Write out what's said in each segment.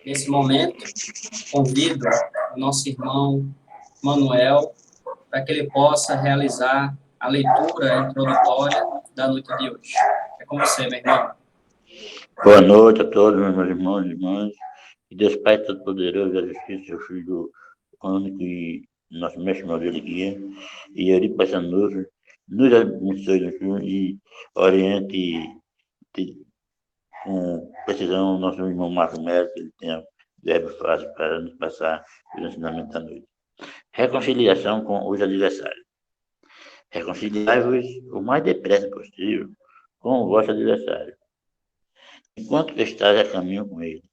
Nesse momento, convido o nosso irmão Manuel para que ele possa realizar a leitura introdutória da noite de hoje. É com você, meu irmão. Boa noite a todos, meus irmãos e irmãs. Que Deus Pai Todo-Poderoso, a Justiça, seu Filho único e nosso Mestre Maria de Guia, e Yuri Passanuso, nos abençoe e oriente com precisão o nosso irmão Marco Melo, que ele tenha verbo fácil para nos passar o ensinamento da noite. Reconciliação com os adversários. Reconciliai-vos o mais depressa possível com o vosso adversário, enquanto estáis a caminho com ele,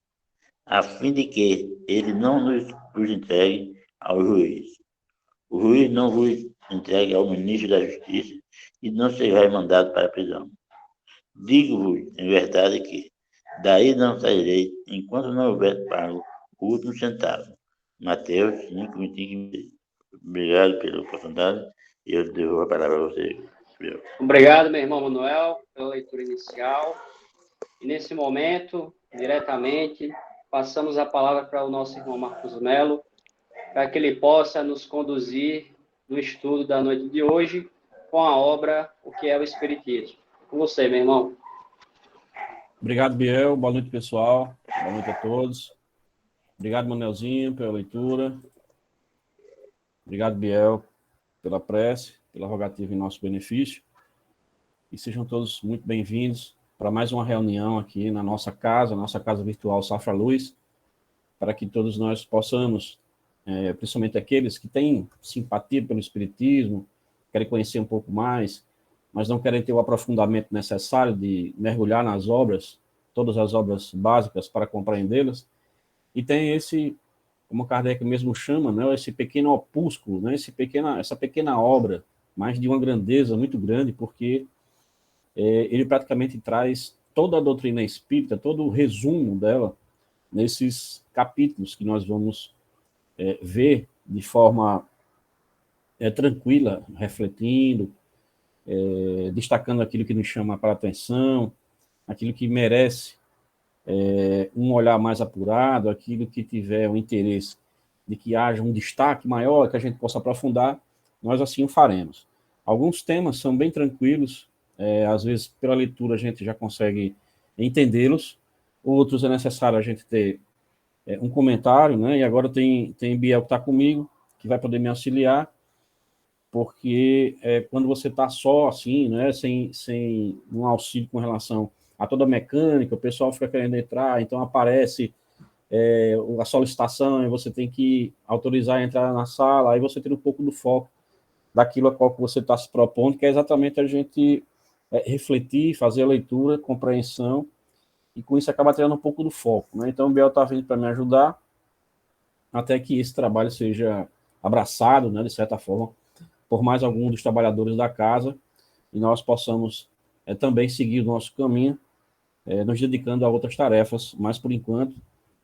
a fim de que ele não vos entregue ao juiz. O juiz não vos entregue ao ministro da Justiça e não sejais mandado para a prisão. Digo-vos, em verdade, que daí não saireis enquanto não houver pago o último centavo. Mateus 5, 25 e 26. Obrigado pela oportunidade e eu devolvo a palavra a você. Obrigado, meu irmão Manuel, pela leitura inicial. E nesse momento, diretamente, passamos a palavra para o nosso irmão Marcos Melo, para que ele possa nos conduzir no estudo da noite de hoje com a obra O que é o Espiritismo. Com você, meu irmão. Obrigado, Biel. Boa noite, pessoal. Boa noite a todos. Obrigado, Manuelzinho, pela leitura. Obrigado, Biel, pela prece, pela rogativa em nosso benefício. E sejam todos muito bem-vindos para mais uma reunião aqui na nossa casa virtual Safra Luz, para que todos nós possamos, principalmente aqueles que têm simpatia pelo Espiritismo, querem conhecer um pouco mais, mas não querem ter o aprofundamento necessário de mergulhar nas obras, todas as obras básicas para compreendê-las, e tem esse, como Kardec mesmo chama, né, esse pequeno opúsculo, né, essa pequena obra, mas de uma grandeza muito grande, porque ele praticamente traz toda a doutrina espírita, todo o resumo dela, nesses capítulos que nós vamos ver de forma tranquila, refletindo, destacando aquilo que nos chama para a atenção, aquilo que merece um olhar mais apurado, aquilo que tiver o interesse de que haja um destaque maior, que a gente possa aprofundar, nós assim o faremos. Alguns temas são bem tranquilos, às vezes pela leitura a gente já consegue entendê-los, outros é necessário a gente ter um comentário, né? E agora tem Biel que está comigo, que vai poder me auxiliar, porque quando você está só assim, né, sem um auxílio com relação a toda a mecânica, o pessoal fica querendo entrar, então aparece a solicitação e você tem que autorizar a entrar na sala, aí você tem um pouco do foco daquilo a qual que você está se propondo, que é exatamente a gente refletir, fazer a leitura, compreensão, e com isso acaba tirando um pouco do foco, né? Então o Biel está vindo para me ajudar, até que esse trabalho seja abraçado, né, de certa forma, por mais algum dos trabalhadores da casa, e nós possamos também seguir o nosso caminho, nos dedicando a outras tarefas, mas por enquanto,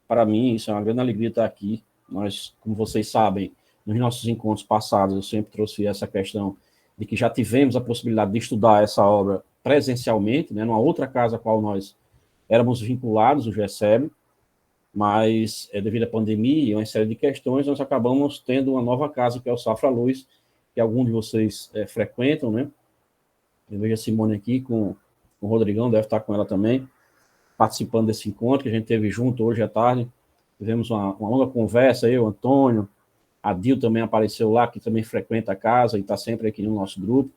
para mim, isso é uma grande alegria estar aqui. Nós, como vocês sabem, nos nossos encontros passados, eu sempre trouxe essa questão de que já tivemos a possibilidade de estudar essa obra presencialmente, né, numa outra casa a qual nós éramos vinculados, o GESEB, mas devido à pandemia e uma série de questões, nós acabamos tendo uma nova casa, que é o Safra Luz, que alguns de vocês frequentam, né? Eu vejo a Simone aqui com o Rodrigão, deve estar com ela também, participando desse encontro que a gente teve junto hoje à tarde. Tivemos uma longa conversa, eu, Antônio, a Dil também apareceu lá, que também frequenta a casa e está sempre aqui no nosso grupo.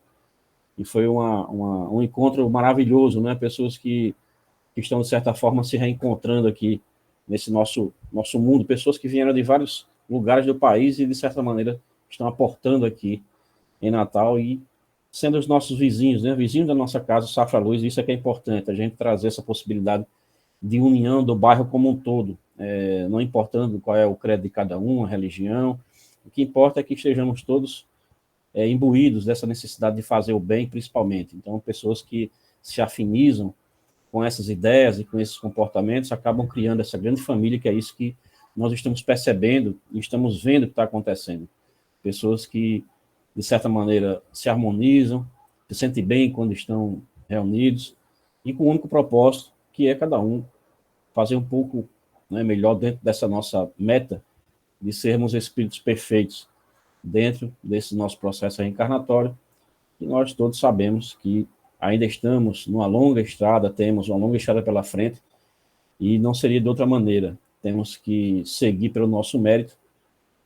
E foi um encontro maravilhoso, né? Pessoas que estão, de certa forma, se reencontrando aqui nesse nosso mundo, pessoas que vieram de vários lugares do país e, de certa maneira, estão aportando aqui em Natal e sendo os nossos vizinhos, né? Vizinhos da nossa casa, Safra Luz, isso é que é importante, a gente trazer essa possibilidade de união do bairro como um todo, não importando qual é o credo de cada um, a religião, o que importa é que estejamos todos imbuídos dessa necessidade de fazer o bem, principalmente. Então, pessoas que se afinizam com essas ideias e com esses comportamentos acabam criando essa grande família, que é isso que nós estamos percebendo e estamos vendo o que está acontecendo. Pessoas que, de certa maneira, se harmonizam, se sentem bem quando estão reunidos, e com o único propósito, que é cada um fazer um pouco né, melhor dentro dessa nossa meta de sermos espíritos perfeitos dentro desse nosso processo reencarnatório, e nós todos sabemos que ainda estamos numa longa estrada, temos uma longa estrada pela frente, e não seria de outra maneira. Temos que seguir pelo nosso mérito,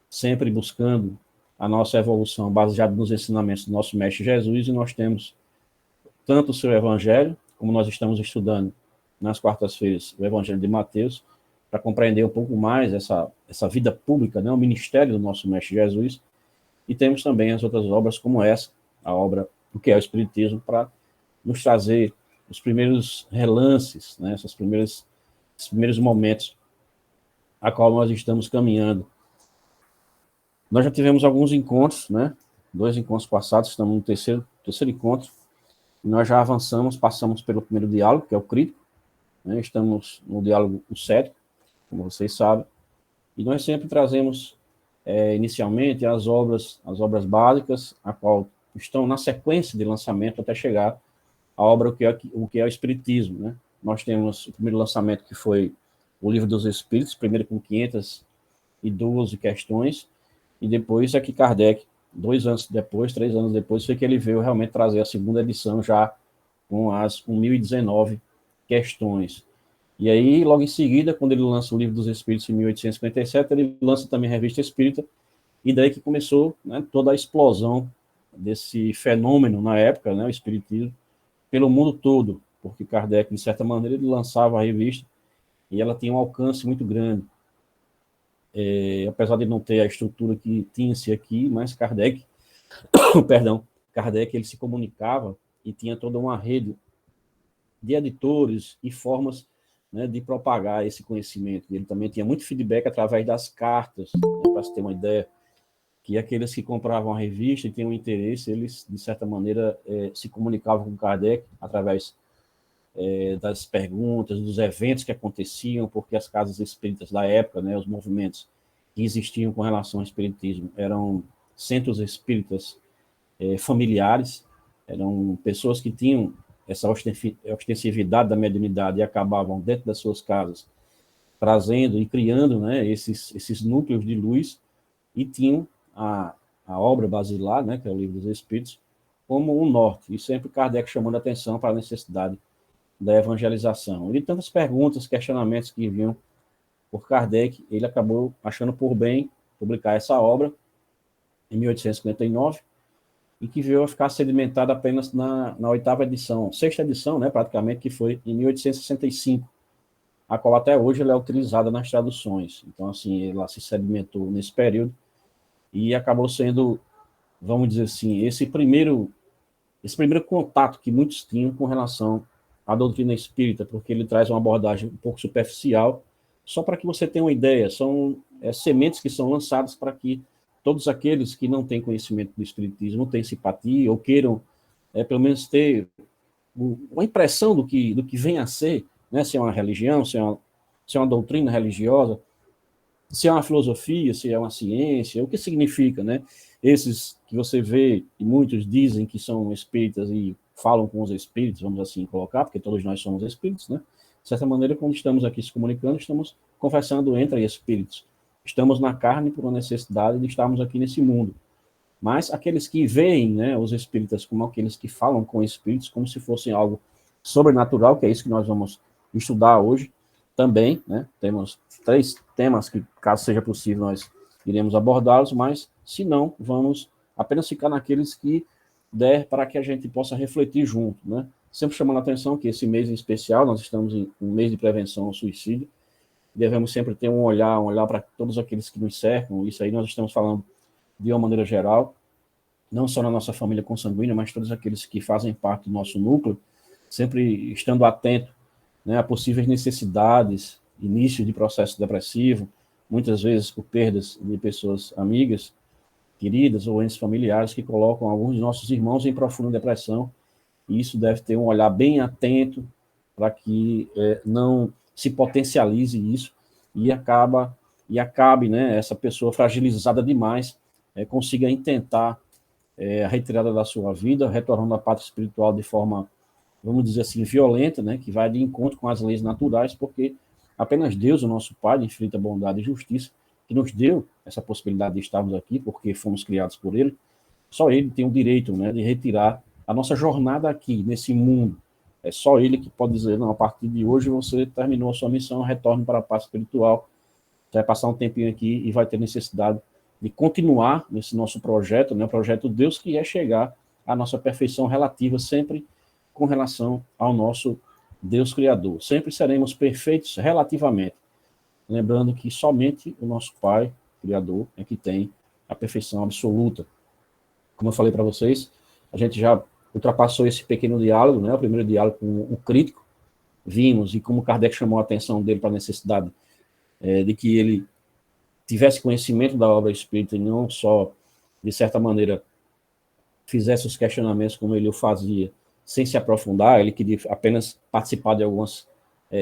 sempre buscando a nossa evolução baseada nos ensinamentos do nosso Mestre Jesus, e nós temos tanto o seu Evangelho, como nós estamos estudando nas quartas-feiras, o Evangelho de Mateus, para compreender um pouco mais essa vida pública, né, o ministério do nosso Mestre Jesus, e temos também as outras obras como essa, a obra do que é o Espiritismo, para nos trazer os primeiros relances, né, esses primeiros momentos a qual nós estamos caminhando. Nós já tivemos alguns encontros, né, 2 encontros passados, estamos no terceiro encontro, e nós já avançamos, passamos pelo primeiro diálogo, que é o crítico, né, estamos no diálogo cético, como vocês sabem, e nós sempre trazemos inicialmente as obras básicas, a qual estão na sequência de lançamento até chegar à obra o que é o Espiritismo, né? Nós temos o primeiro lançamento, que foi o Livro dos Espíritos, primeiro com 512 questões, e depois é que Kardec, 3 anos depois, foi que ele veio realmente trazer a segunda edição já com as 1019 questões. E aí, logo em seguida, quando ele lança o Livro dos Espíritos em 1857, ele lança também a Revista Espírita, e daí que começou, né, toda a explosão desse fenômeno na época, né, o Espiritismo, pelo mundo todo, porque Kardec, de certa maneira, ele lançava a revista e ela tinha um alcance muito grande. Apesar de não ter a estrutura que tinha-se aqui, mas Kardec, Kardec, ele se comunicava e tinha toda uma rede de editores e formas, né, de propagar esse conhecimento. Ele também tinha muito feedback através das cartas, né, para se ter uma ideia, que aqueles que compravam a revista e tinham interesse, eles, de certa maneira, se comunicavam com Kardec através das perguntas, dos eventos que aconteciam, porque as casas espíritas da época, né, os movimentos que existiam com relação ao espiritismo, eram centros espíritas familiares, eram pessoas que tinham essa ostensividade da mediunidade e acabavam dentro das suas casas trazendo e criando, né, esses núcleos de luz, e tinham a obra basilar, né, que é o Livro dos Espíritos, como um norte, e sempre Kardec chamando a atenção para a necessidade da evangelização. E tantas perguntas, questionamentos que vinham por Kardec, ele acabou achando por bem publicar essa obra em 1859, e que veio a ficar sedimentada apenas na 8ª edição, 6ª edição, né, praticamente, que foi em 1865, a qual até hoje ela é utilizada nas traduções. Então, assim, ela se sedimentou nesse período e acabou sendo, vamos dizer assim, esse primeiro contato que muitos tinham com relação à doutrina espírita, porque ele traz uma abordagem um pouco superficial, só para que você tenha uma ideia, são sementes que são lançadas para que todos aqueles que não têm conhecimento do espiritismo, têm simpatia, ou queiram, pelo menos, ter uma impressão do que vem a ser, né? Se é uma religião, se é uma doutrina religiosa, se é uma filosofia, se é uma ciência, o que significa, né? Esses que você vê, e muitos dizem que são espíritas e falam com os espíritos, vamos assim colocar, porque todos nós somos espíritos, né? De certa maneira, quando estamos aqui se comunicando, estamos conversando entre espíritos. Estamos na carne por uma necessidade de estarmos aqui nesse mundo. Mas aqueles que veem, né, os espíritas como aqueles que falam com espíritos, como se fossem algo sobrenatural, que é isso que nós vamos estudar hoje também, né? Temos 3 temas que, caso seja possível, nós iremos abordá-los, mas, se não, vamos apenas ficar naqueles que der para que a gente possa refletir junto, né? Sempre chamando a atenção que esse mês em especial, nós estamos em um mês de prevenção ao suicídio, devemos sempre ter um olhar para todos aqueles que nos cercam. Isso aí nós estamos falando de uma maneira geral, não só na nossa família consanguínea, mas todos aqueles que fazem parte do nosso núcleo, sempre estando atento, né, a possíveis necessidades, início de processo depressivo, muitas vezes por perdas de pessoas amigas, queridas ou entes familiares que colocam alguns de nossos irmãos em profunda depressão, e isso deve ter um olhar bem atento para que não se potencialize isso e acabe, né, essa pessoa fragilizada demais, consiga intentar a retirada da sua vida, retornando à pátria espiritual de forma, vamos dizer assim, violenta, né, que vai de encontro com as leis naturais, porque apenas Deus, o nosso Pai, de infinita bondade e justiça, que nos deu essa possibilidade de estarmos aqui, porque fomos criados por Ele. Só Ele tem o direito, né, de retirar a nossa jornada aqui, nesse mundo. É só Ele que pode dizer, não, a partir de hoje você terminou a sua missão, retorne para a paz espiritual, vai passar um tempinho aqui e vai ter necessidade de continuar nesse nosso projeto, né, o projeto de Deus, que é chegar à nossa perfeição relativa, sempre com relação ao nosso Deus Criador. Sempre seremos perfeitos relativamente, lembrando que somente o nosso Pai Criador é que tem a perfeição absoluta. Como eu falei para vocês, a gente já ultrapassou esse pequeno diálogo, né, o primeiro diálogo com o crítico, vimos, e como Kardec chamou a atenção dele para a necessidade de que ele tivesse conhecimento da obra espírita e não só, de certa maneira, fizesse os questionamentos como ele o fazia, sem se aprofundar, ele queria apenas participar de algumas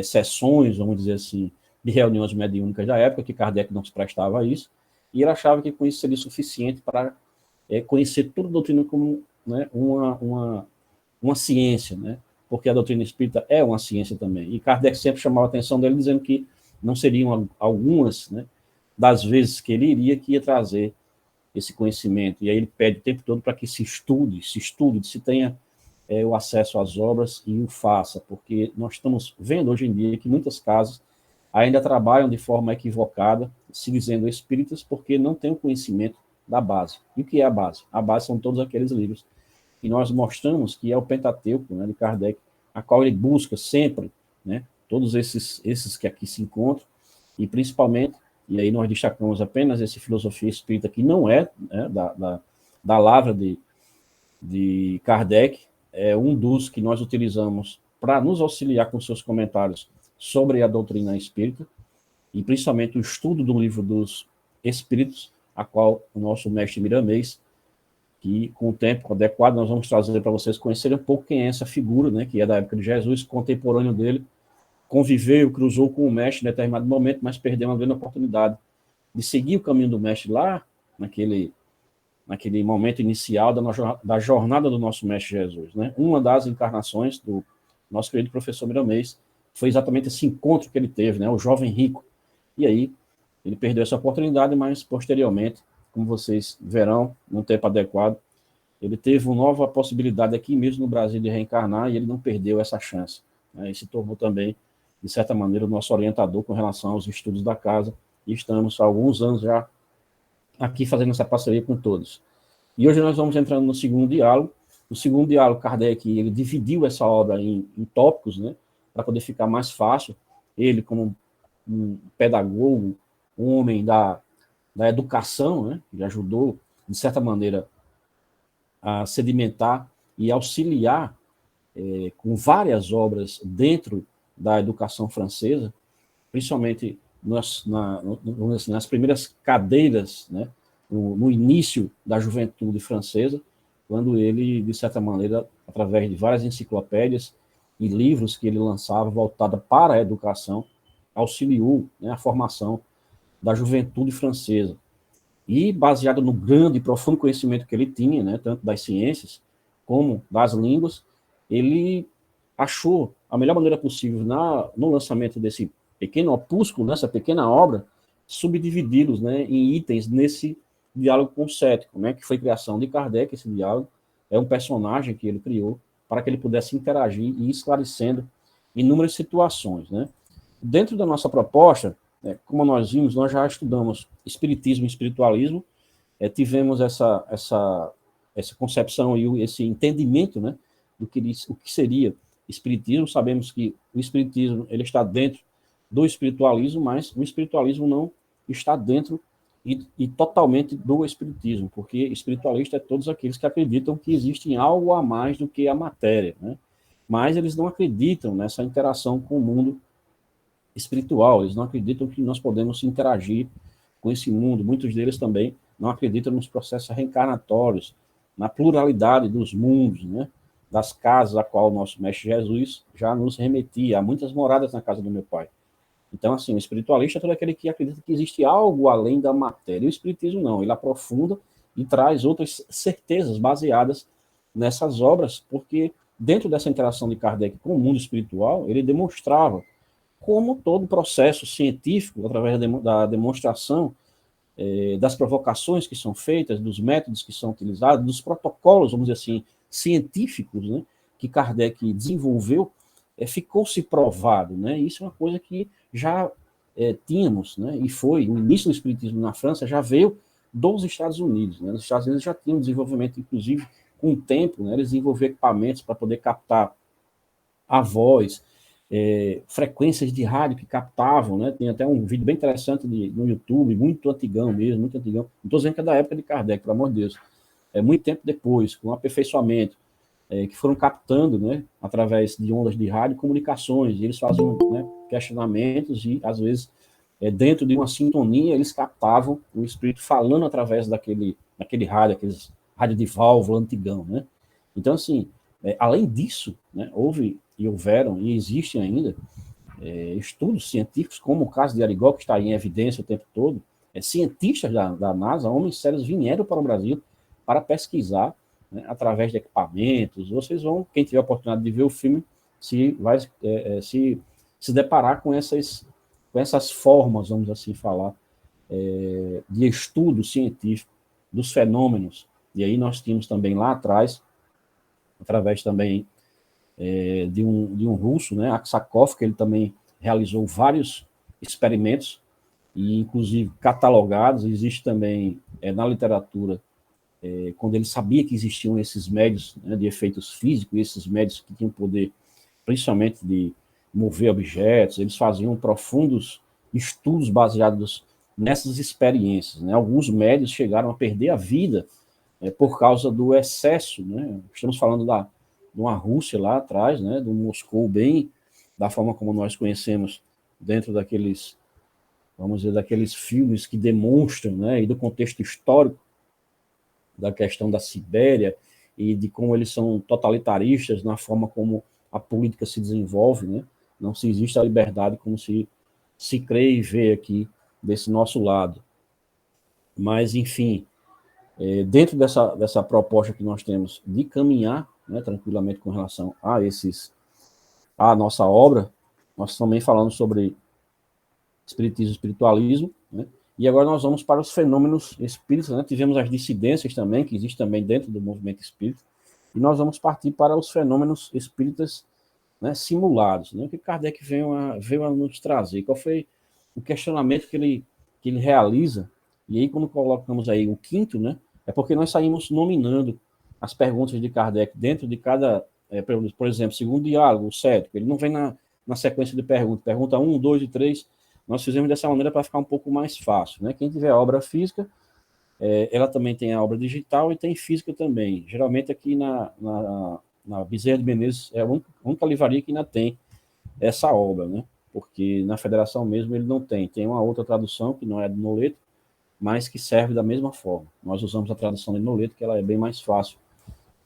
sessões, vamos dizer assim, de reuniões mediúnicas da época, que Kardec não se prestava a isso, e ele achava que com isso seria suficiente para conhecer toda a doutrina como, né, uma ciência, né, porque a doutrina espírita é uma ciência também. E Kardec sempre chamava a atenção dele, dizendo que não seriam algumas, né, das vezes que ele iria, que ia trazer esse conhecimento. E aí ele pede o tempo todo para que se estude, se tenha o acesso às obras e o faça, porque nós estamos vendo hoje em dia que muitas casas ainda trabalham de forma equivocada, se dizendo espíritas, porque não têm o conhecimento da base. E o que é a base? A base são todos aqueles livros que nós mostramos que é o Pentateuco, né, de Kardec, a qual ele busca sempre, né, todos esses que aqui se encontram, e principalmente, e aí nós destacamos apenas esse Filosofia Espírita, que não é, né, da lavra de Kardec, é um dos que nós utilizamos para nos auxiliar com seus comentários sobre a doutrina espírita, e principalmente o estudo do livro dos Espíritos, a qual o nosso mestre Miramês, que com o tempo adequado nós vamos trazer para vocês conhecerem um pouco quem é essa figura, né, que é da época de Jesus, contemporâneo dele, conviveu, cruzou com o mestre em determinado momento, mas perdeu uma grande oportunidade de seguir o caminho do mestre lá, naquele momento inicial da jornada do nosso mestre Jesus, né? Uma das encarnações do nosso querido professor Miramês foi exatamente esse encontro que ele teve, né? O jovem rico. E aí ele perdeu essa oportunidade, mas posteriormente, como vocês verão, num tempo adequado, ele teve uma nova possibilidade aqui mesmo no Brasil de reencarnar, e ele não perdeu essa chance, né? E se tornou também, de certa maneira, o nosso orientador com relação aos estudos da casa, e estamos há alguns anos já aqui fazendo essa parceria com todos. E hoje nós vamos entrando no segundo diálogo. No segundo diálogo, Kardec, ele dividiu essa obra em tópicos, né, para poder ficar mais fácil. Ele, como um pedagogo, um homem da educação, né, que ajudou, de certa maneira, a sedimentar e auxiliar com várias obras dentro da educação francesa, principalmente nas primeiras cadeiras, né, no início da juventude francesa, quando ele, de certa maneira, através de várias enciclopédias e livros que ele lançava voltada para a educação, auxiliou, né, a formação da juventude francesa. E, baseado no grande e profundo conhecimento que ele tinha, né, tanto das ciências como das línguas, ele achou a melhor maneira possível, no lançamento desse pequeno opúsculo, nessa pequena obra, subdividi-los, né, em itens nesse diálogo com o cético, né, que foi criação de Kardec. Esse diálogo é um personagem que ele criou para que ele pudesse interagir e ir esclarecendo inúmeras situações, né. Dentro da nossa proposta, como nós vimos, nós já estudamos espiritismo e espiritualismo, tivemos essa concepção e esse entendimento, né, o que seria espiritismo. Sabemos que o espiritismo ele está dentro do espiritualismo, mas o espiritualismo não está dentro e totalmente do espiritismo, porque espiritualista é todos aqueles que acreditam que existe algo a mais do que a matéria, né? Mas eles não acreditam nessa interação com o mundo espiritual, eles não acreditam que nós podemos interagir com esse mundo. Muitos deles também não acreditam nos processos reencarnatórios, na pluralidade dos mundos, né? Das casas a qual o nosso mestre Jesus já nos remetia. Há muitas moradas na casa do meu pai. Então, assim, o espiritualista é todo aquele que acredita que existe algo além da matéria. E o espiritismo não, ele aprofunda e traz outras certezas baseadas nessas obras, porque dentro dessa interação de Kardec com o mundo espiritual, ele demonstrava como todo processo científico, através da demonstração, das provocações que são feitas, dos métodos que são utilizados, dos protocolos, vamos dizer assim, científicos, né, que Kardec desenvolveu, ficou-se provado, né? Isso é uma coisa que já tínhamos, né? E foi o início do espiritismo na França já veio dos Estados Unidos, né? Os Estados Unidos já tinham desenvolvimento, inclusive com o tempo, né? Eles desenvolveram equipamentos para poder captar a voz, frequências de rádio que captavam, né? Tem até um vídeo bem interessante no YouTube, muito antigão mesmo, muito antigão. Não estou dizendo que é da época de Kardec, pelo amor de Deus. É muito tempo depois, com aperfeiçoamento, que foram captando, né, através de ondas de rádio, comunicações, e eles faziam, né, questionamentos e, às vezes, dentro de uma sintonia, eles captavam o espírito falando através daquele rádio, aqueles rádio de válvula antigão, né? Então, assim, além disso, né, houveram e existem ainda estudos científicos, como o caso de Arigó, que está em evidência o tempo todo, cientistas da NASA, homens sérios, vieram para o Brasil para pesquisar, né, através de equipamentos. Vocês vão, quem tiver a oportunidade de ver o filme, vai se deparar com essas formas, vamos assim falar, de estudo científico dos fenômenos. E aí nós tínhamos também lá atrás, através também de um russo, né, Aksakov, que ele também realizou vários experimentos, e inclusive catalogados. Existe também na literatura, quando ele sabia que existiam esses médios, né, de efeitos físicos, esses médios que tinham poder, principalmente de mover objetos, eles faziam profundos estudos baseados nessas experiências, né? Alguns médios chegaram a perder a vida por causa do excesso, né? Estamos falando de uma Rússia lá atrás, né, do Moscou, bem da forma como nós conhecemos, dentro daqueles, vamos dizer, daqueles filmes que demonstram, né, e do contexto histórico da questão da Sibéria e de como eles são totalitaristas na forma como a política se desenvolve, né? Não se existe a liberdade como se crê e vê aqui desse nosso lado. Mas, enfim, dentro dessa proposta que nós temos de caminhar, né, tranquilamente com relação a nossa obra, nós também falamos sobre espiritismo e espiritualismo, né? E agora nós vamos para os fenômenos espíritas, né? Tivemos as dissidências também, que existem também dentro do movimento espírita, e nós vamos partir para os fenômenos espíritas, né, simulados, né? O que Kardec veio a nos trazer, qual foi o questionamento que ele realiza, e aí quando colocamos aí o quinto, né, é porque nós saímos nominando as perguntas de Kardec dentro de cada, por exemplo, segundo diálogo, o cético, ele não vem na sequência de perguntas, pergunta 1, 2 e 3, nós fizemos dessa maneira para ficar um pouco mais fácil, né? Quem tiver a obra física, ela também tem a obra digital e tem física também. Geralmente aqui na Bezerra de Menezes é a única livraria que ainda tem essa obra, né? Porque na Federação mesmo ele não tem. Tem uma outra tradução que não é do Noleto, mas que serve da mesma forma. Nós usamos a tradução de Noleto, que ela é bem mais fácil.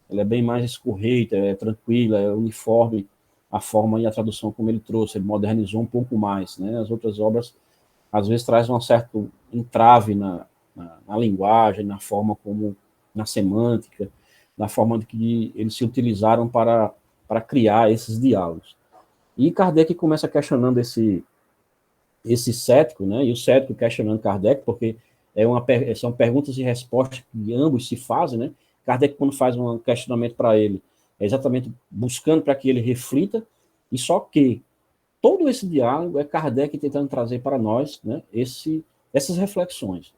Ela é bem mais escorreita, é tranquila, é uniforme, a forma e a tradução como ele trouxe, ele modernizou um pouco mais, né? As outras obras, às vezes, trazem um certo entrave na linguagem, na forma como, na semântica, na forma de que eles se utilizaram para criar esses diálogos. E Kardec começa questionando esse cético, né? E o cético questionando Kardec, porque são perguntas e respostas que ambos se fazem, né? Kardec, quando faz um questionamento para ele, é exatamente buscando para que ele reflita, e só que todo esse diálogo é Kardec tentando trazer para nós, né, essas reflexões.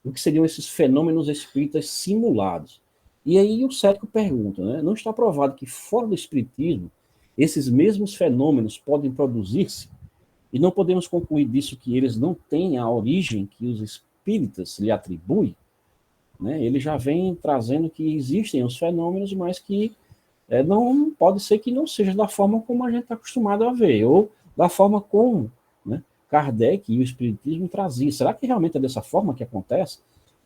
O que seriam esses fenômenos espíritas simulados. E aí o cético pergunta, né, não está provado que fora do espiritismo esses mesmos fenômenos podem produzir-se? E não podemos concluir disso que eles não têm a origem que os espíritas lhe atribuem? Né? Ele já vem trazendo que existem os fenômenos, mas que não pode ser que não seja da forma como a gente está acostumado a ver, ou da forma como, né, Kardec e o Espiritismo traziam. Será que realmente é dessa forma que acontece?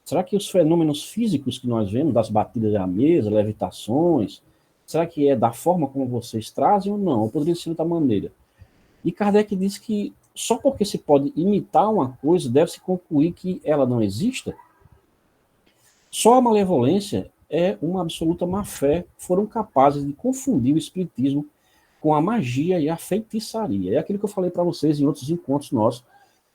Será que os fenômenos físicos que nós vemos, das batidas à mesa, levitações, será que é da forma como vocês trazem ou não? Ou poderia ser de outra maneira? E Kardec diz que só porque se pode imitar uma coisa, deve-se concluir que ela não exista? Só a malevolência uma absoluta má-fé foram capazes de confundir o espiritismo com a magia e a feitiçaria. É aquilo que eu falei para vocês em outros encontros nossos,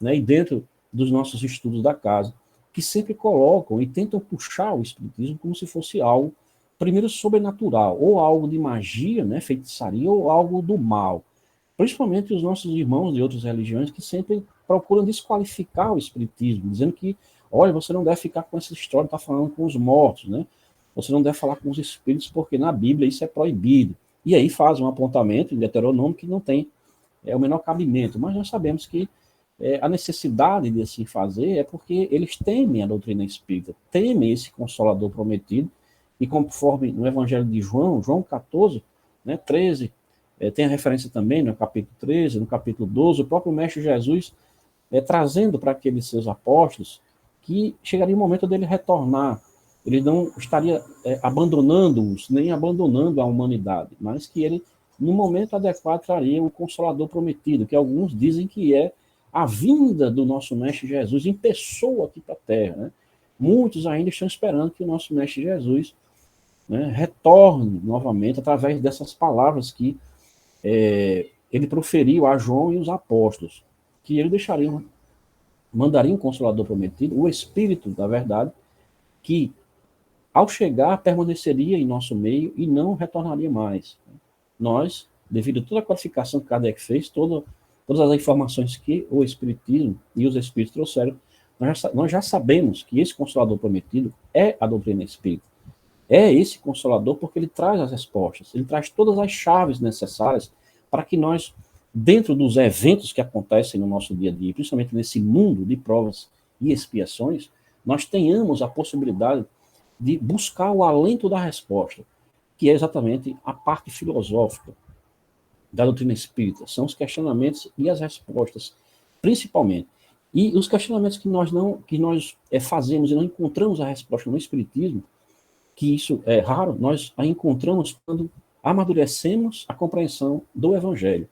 né, e dentro dos nossos estudos da casa, que sempre colocam e tentam puxar o espiritismo como se fosse algo, primeiro, sobrenatural, ou algo de magia, né, feitiçaria, ou algo do mal. Principalmente os nossos irmãos de outras religiões que sempre procuram desqualificar o espiritismo, dizendo que, olha, você não deve ficar com essa história de estar falando com os mortos, né? Você não deve falar com os espíritos, porque na Bíblia isso é proibido. E aí faz um apontamento em Deuteronômio que não tem o menor cabimento, mas nós sabemos que a necessidade de assim fazer é porque eles temem a doutrina espírita, temem esse Consolador prometido, e conforme no Evangelho de João, João 14, né, 13, tem a referência também no capítulo 13, no capítulo 12, o próprio Mestre Jesus trazendo para aqueles seus apóstolos que chegaria o momento dele retornar. Ele não estaria abandonando-os, nem abandonando a humanidade, mas que ele, no momento adequado, traria um Consolador prometido, que alguns dizem que é a vinda do nosso Mestre Jesus em pessoa aqui para a Terra. Né? Muitos ainda estão esperando que o nosso Mestre Jesus, né, retorne novamente através dessas palavras que ele proferiu a João e os apóstolos, que ele mandaria um Consolador prometido, o Espírito da verdade, que ao chegar permaneceria em nosso meio e não retornaria mais. Nós, devido a toda a qualificação que Kardec fez, todas as informações que o Espiritismo e os Espíritos trouxeram, nós já sabemos que esse Consolador prometido é a doutrina espírita. É esse Consolador porque ele traz as respostas, ele traz todas as chaves necessárias para que nós, dentro dos eventos que acontecem no nosso dia a dia, principalmente nesse mundo de provas e expiações, nós tenhamos a possibilidade de buscar o alento da resposta, que é exatamente a parte filosófica da doutrina espírita. São os questionamentos e as respostas, principalmente. E os questionamentos que nós fazemos e não encontramos a resposta no espiritismo, que isso é raro, nós a encontramos quando amadurecemos a compreensão do Evangelho.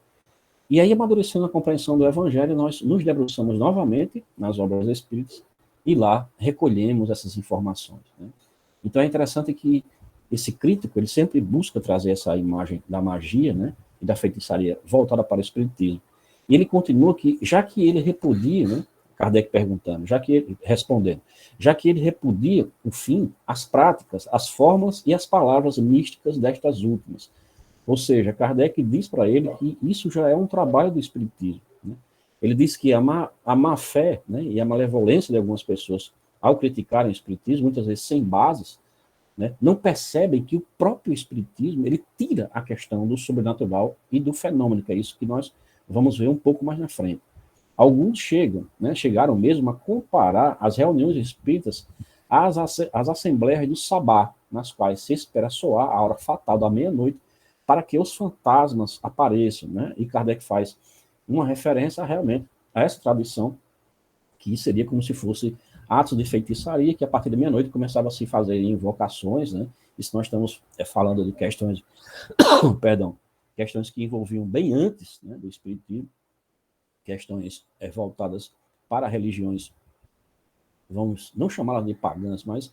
E aí, amadurecendo a compreensão do Evangelho, nós nos debruçamos novamente nas obras espíritas e lá recolhemos essas informações. Né? Então é interessante que esse crítico, ele sempre busca trazer essa imagem da magia, né, e da feitiçaria voltada para o espiritismo. E ele continua que, já que ele repudia, né, Kardec perguntando, respondendo, já que ele repudia, o fim, as práticas, as formas e as palavras místicas destas últimas. Ou seja, Kardec diz para ele que isso já é um trabalho do espiritismo. Né? Ele diz que a má fé, né, e a malevolência de algumas pessoas, ao criticarem o espiritismo, muitas vezes sem bases, né, não percebem que o próprio espiritismo ele tira a questão do sobrenatural e do fenômeno, que é isso que nós vamos ver um pouco mais na frente. Alguns chegaram mesmo a comparar as reuniões espíritas às assembleias do sabá, nas quais se espera soar a hora fatal da meia-noite para que os fantasmas apareçam. Né? E Kardec faz uma referência realmente a essa tradição, que seria como se fosse atos de feitiçaria, que a partir da meia-noite começava a se fazer invocações, né? Isso nós estamos falando de questões, questões que envolviam bem antes, né, do espiritismo, questões voltadas para religiões, vamos não chamá-las de pagãs, mas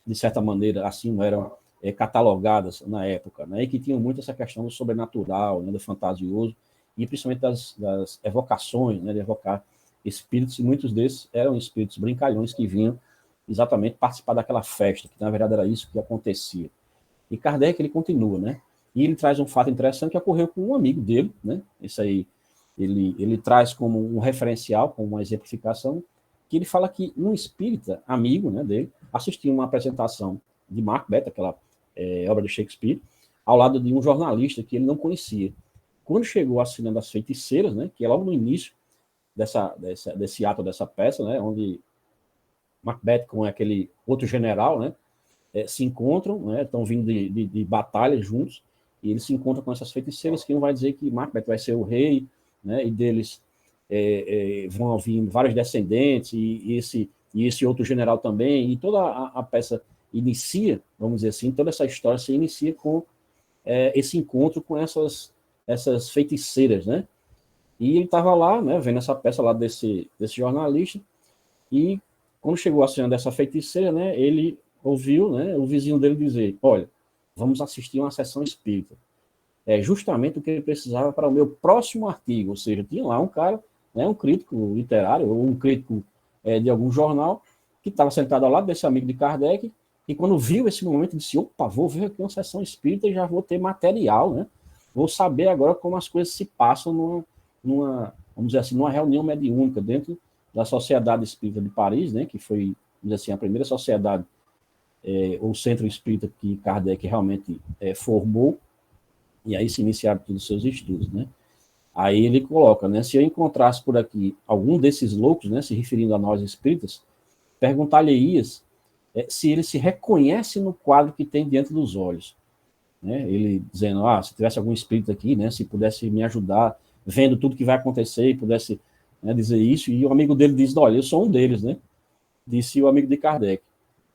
de certa maneira assim não eram catalogadas na época, né? E que tinham muito essa questão do sobrenatural, né, do fantasioso, e principalmente das evocações, né, de evocar espíritos, e muitos desses eram espíritos brincalhões que vinham exatamente participar daquela festa, que na verdade era isso que acontecia. E Kardec, ele continua, né? E ele traz um fato interessante que ocorreu com um amigo dele, né? Isso aí, ele traz como um referencial, como uma exemplificação, que ele fala que um espírita, amigo, né, dele, assistiu uma apresentação de Macbeth, aquela obra de Shakespeare, ao lado de um jornalista que ele não conhecia. Quando chegou a cena das feiticeiras, né, que é logo no início desse ato dessa peça, né, onde Macbeth com aquele outro general, né, se encontram, né, estão vindo de batalha juntos, e eles se encontram com essas feiticeiras, que não vai dizer que Macbeth vai ser o rei, né, e deles vão vir vários descendentes, e esse outro general também, e toda a peça inicia, vamos dizer assim, toda essa história se inicia com esse encontro com essas feiticeiras, né? E ele estava lá, né, vendo essa peça lá desse jornalista, e quando chegou a cena dessa feiticeira, né, ele ouviu, né, o vizinho dele dizer, olha, vamos assistir uma sessão espírita. justamente o que ele precisava para o meu próximo artigo. Ou seja, tinha lá um cara, né, um crítico literário, ou um crítico de algum jornal, que estava sentado ao lado desse amigo de Kardec, e quando viu esse momento, disse, opa, vou ver aqui uma sessão espírita e já vou ter material, né? Vou saber agora como as coisas se passam vamos dizer assim, numa reunião mediúnica dentro da Sociedade Espírita de Paris, né, que foi, vamos dizer assim, a primeira sociedade ou centro espírita que Kardec realmente formou, e aí se iniciaram todos os seus estudos, né? Aí ele coloca, né, se eu encontrasse por aqui algum desses loucos, né, se referindo a nós espíritas, perguntar-lhe-ias se ele se reconhece no quadro que tem diante dos olhos. Né? Ele dizendo, se tivesse algum espírito aqui, né, se pudesse me ajudar, vendo tudo que vai acontecer, e pudesse, né, dizer isso, e o amigo dele diz, olha, eu sou um deles, né? Disse o amigo de Kardec.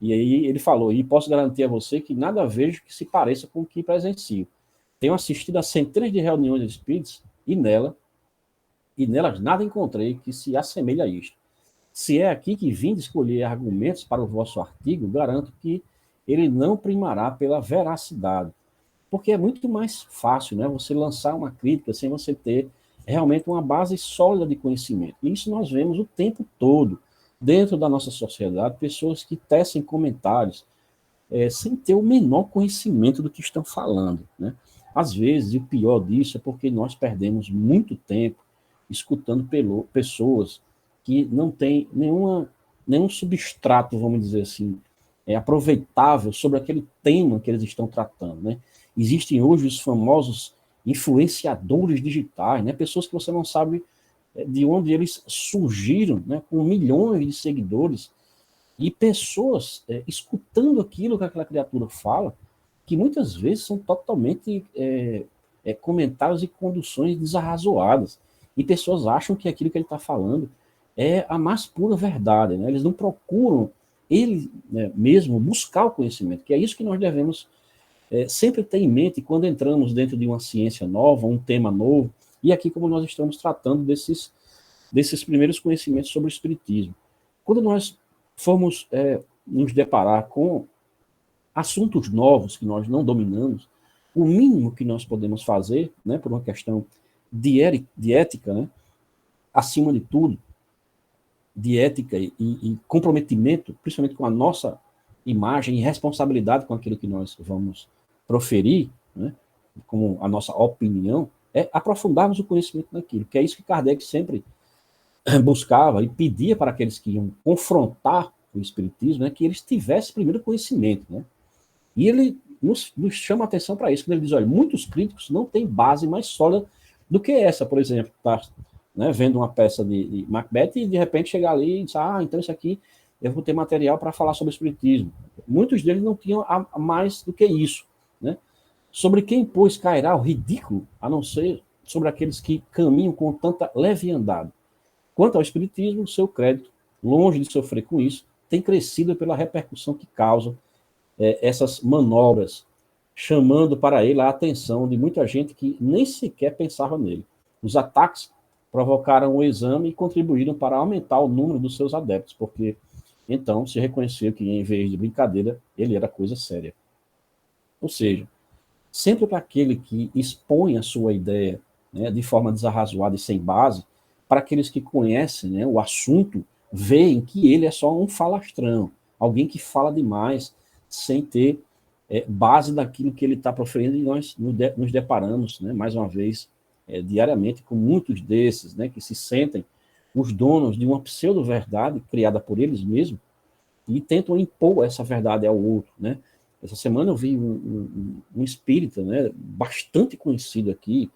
E aí ele falou, e posso garantir a você que nada vejo que se pareça com o que presencio. Tenho assistido a centenas de reuniões de espíritos, e nelas nada encontrei que se assemelhe a isto. Se é aqui que vim de escolher argumentos para o vosso artigo, garanto que ele não primará pela veracidade, porque é muito mais fácil, né, você lançar uma crítica sem você ter realmente uma base sólida de conhecimento. E isso nós vemos o tempo todo, dentro da nossa sociedade, pessoas que tecem comentários sem ter o menor conhecimento do que estão falando, né? Às vezes, e o pior disso é porque nós perdemos muito tempo escutando pessoas que não têm nenhum substrato, vamos dizer assim, aproveitável sobre aquele tema que eles estão tratando, né? Existem hoje os famosos influenciadores digitais, né? Pessoas que você não sabe de onde eles surgiram, né? Com milhões de seguidores, e pessoas escutando aquilo que aquela criatura fala, que muitas vezes são totalmente comentários e conduções desarrazoadas, e pessoas acham que aquilo que ele está falando é a mais pura verdade, né? Eles não procuram ele, né, mesmo buscar o conhecimento, que é isso que nós devemos sempre ter em mente quando entramos dentro de uma ciência nova, um tema novo, e aqui como nós estamos tratando desses primeiros conhecimentos sobre o espiritismo. Quando nós formos nos deparar com assuntos novos que nós não dominamos, o mínimo que nós podemos fazer, né, por uma questão de ética, né, acima de tudo, de ética e comprometimento, principalmente com a nossa imagem e responsabilidade com aquilo que nós vamos proferir, né, como a nossa opinião, é aprofundarmos o conhecimento naquilo, que é isso que Kardec sempre buscava e pedia para aqueles que iam confrontar o espiritismo, né, que eles tivessem primeiro conhecimento, né? E ele nos chama a atenção para isso, quando ele diz, olha, muitos críticos não têm base mais sólida do que essa, por exemplo, tá, né, vendo uma peça de Macbeth e de repente chegar ali e dizer, então isso aqui eu vou ter material para falar sobre o espiritismo. Muitos deles não tinham mais do que isso, né? Sobre quem, pois, cairá o ridículo, a não ser sobre aqueles que caminham com tanta leviandade. Quanto ao espiritismo, o seu crédito, longe de sofrer com isso, tem crescido pela repercussão que causam essas manobras, chamando para ele a atenção de muita gente que nem sequer pensava nele. Os ataques provocaram o exame e contribuíram para aumentar o número dos seus adeptos, porque então se reconheceu que, em vez de brincadeira, ele era coisa séria. Ou seja, sempre para aquele que expõe a sua ideia, né, de forma desarrazoada e sem base, para aqueles que conhecem, né, o assunto, veem que ele é só um falastrão, alguém que fala demais, sem ter base daquilo que ele está proferindo, e nós nos deparamos, né, mais uma vez, diariamente, com muitos desses, né, que se sentem os donos de uma pseudo-verdade criada por eles mesmos e tentam impor essa verdade ao outro, né? Essa semana eu vi um espírita, né, bastante conhecido aqui,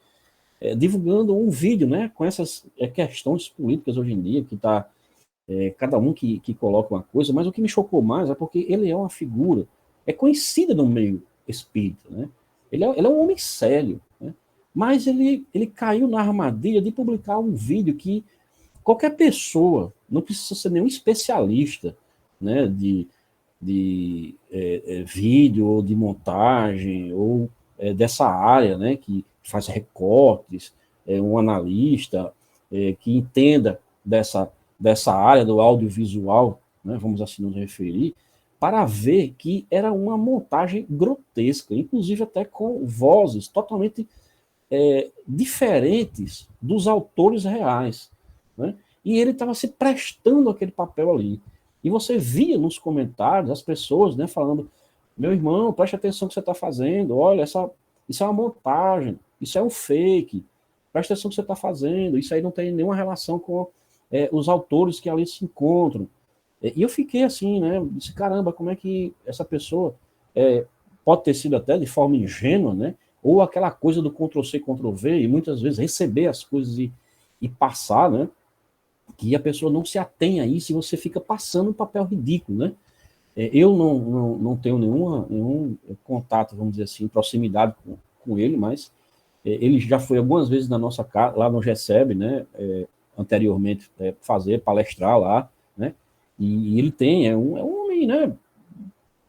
divulgando um vídeo, né, com essas questões políticas hoje em dia, que está cada um que coloca uma coisa, mas o que me chocou mais é porque ele é uma figura, conhecida no meio espírita, né? Ele é um homem sério, né? Mas ele caiu na armadilha de publicar um vídeo que qualquer pessoa, não precisa ser nenhum especialista, né, de vídeo ou de montagem ou dessa área, né, que faz recortes, um analista que entenda dessa área do audiovisual, né, vamos assim nos referir, para ver que era uma montagem grotesca, inclusive até com vozes totalmente diferentes dos autores reais, né? E ele estava se prestando aquele papel ali. E você via nos comentários as pessoas, né, falando: meu irmão, preste atenção no que você está fazendo, olha, isso é uma montagem, isso é um fake, preste atenção no que você está fazendo, isso aí não tem nenhuma relação com os autores que ali se encontram. E eu fiquei assim, né, disse: caramba, como é que essa pessoa pode ter sido até de forma ingênua, né, ou aquela coisa do Ctrl-C, Ctrl-V, e muitas vezes receber as coisas e passar, né, que a pessoa não se atém a isso e você fica passando um papel ridículo, né? Eu não tenho nenhum contato, vamos dizer assim, proximidade com ele, mas ele já foi algumas vezes na nossa casa, lá no GECEB, né, anteriormente, palestrar lá, né, e ele é um homem, né,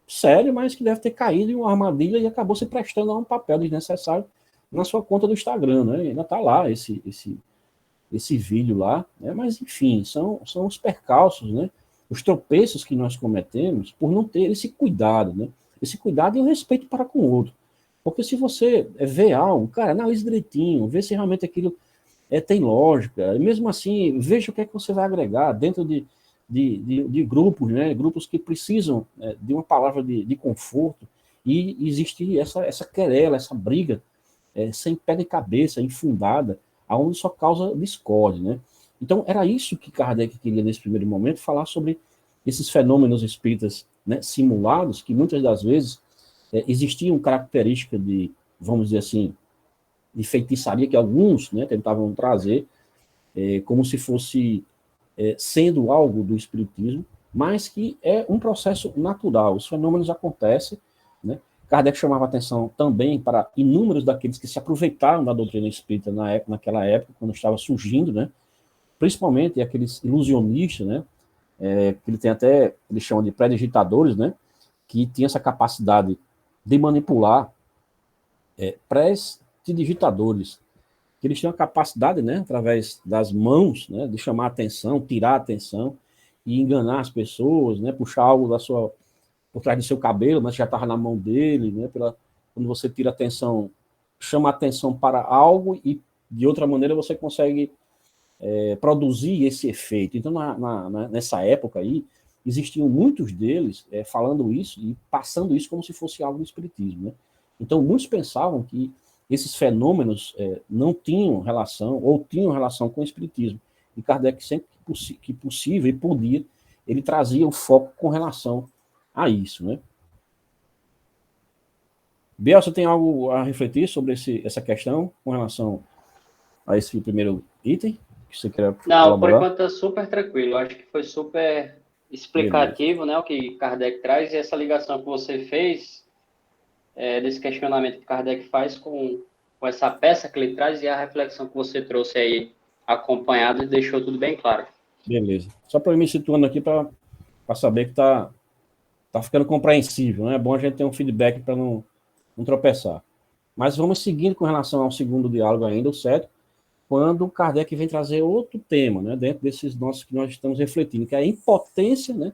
sério, mas que deve ter caído em uma armadilha e acabou se prestando a um papel desnecessário na sua conta do Instagram, né, ainda está lá esse vídeo lá, né, mas enfim, são os percalços, né, os tropeços que nós cometemos por não ter esse cuidado, né, esse cuidado e o respeito para com o outro. Porque se você vê algo, cara, analise direitinho, vê se realmente aquilo tem lógica, e mesmo assim, veja o que é que você vai agregar dentro de grupos, né, grupos que precisam de uma palavra de conforto, e existe essa querela, essa briga sem pé nem cabeça, infundada, aonde só causa discórdia, né? Então, era isso que Kardec queria, nesse primeiro momento, falar sobre esses fenômenos espíritas, né, simulados, que muitas das vezes existiam características de, vamos dizer assim, de feitiçaria, que alguns, né, tentavam trazer como se fosse sendo algo do espiritismo, mas que é um processo natural. Os fenômenos acontecem, né? Kardec chamava atenção também para inúmeros daqueles que se aproveitaram da doutrina espírita naquela época, quando estava surgindo, né? Principalmente aqueles ilusionistas, né? Que ele chama de pré-digitadores, né? Que tinha essa capacidade de manipular pré-digitadores, que eles tinham a capacidade, né, através das mãos, né, de chamar a atenção, tirar a atenção e enganar as pessoas, né, puxar algo por trás do seu cabelo, mas já estava na mão dele, né, quando você tira a atenção, chama a atenção para algo e de outra maneira você consegue produzir esse efeito. Então, nessa época aí, existiam muitos deles falando isso e passando isso como se fosse algo do espiritismo, né? Então, muitos pensavam que esses fenômenos não tinham relação, ou tinham relação com o espiritismo. E Kardec, sempre que possível e podia, ele trazia o foco com relação a isso, né? Biel, você tem algo a refletir sobre essa questão com relação a esse primeiro item que você quer Não, por colaborar? enquanto está super tranquilo. Acho que foi super explicativo, né, o que Kardec traz, e essa ligação que você fez, desse questionamento que Kardec faz com essa peça que ele traz e a reflexão que você trouxe aí acompanhada, deixou tudo bem claro. Beleza. Só para eu me situando aqui para saber que está ficando compreensível, né? É bom a gente ter um feedback para não tropeçar. Mas vamos seguindo com relação ao segundo diálogo ainda, o sétimo, quando Kardec vem trazer outro tema, né, dentro desses nossos que nós estamos refletindo, que é a impotência, né,